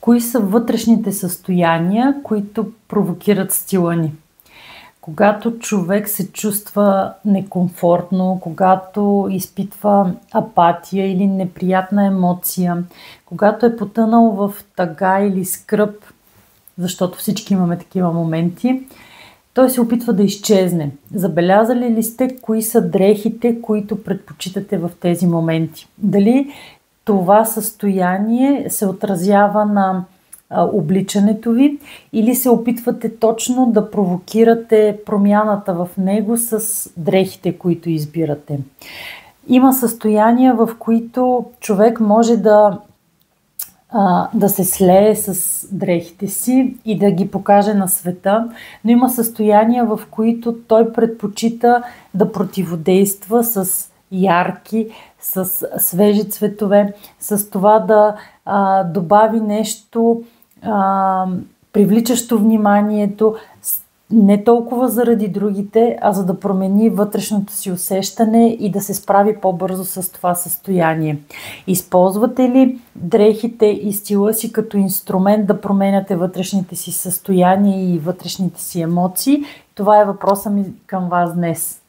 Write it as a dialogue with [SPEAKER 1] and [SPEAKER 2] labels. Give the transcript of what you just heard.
[SPEAKER 1] Кои са вътрешните състояния, които провокират стила ни? Когато човек се чувства некомфортно, когато изпитва апатия или неприятна емоция, когато е потънал в тъга или скръб, защото всички имаме такива моменти, той се опитва да изчезне. Забелязали ли сте кои са дрехите, които предпочитате в тези моменти? Дали това състояние се отразява на обличането ви или се опитвате точно да провокирате промяната в него с дрехите, които избирате? Има състояния, в които човек може да се слее с дрехите си и да ги покаже на света, но има състояния, в които той предпочита да противодейства с ярки, с свежи цветове, с това да добави нещо привличащо вниманието, не толкова заради другите, а за да промени вътрешното си усещане и да се справи по-бързо с това състояние. Използвате ли дрехите и стила си като инструмент да променяте вътрешните си състояния и вътрешните си емоции? Това е въпросът ми към вас днес.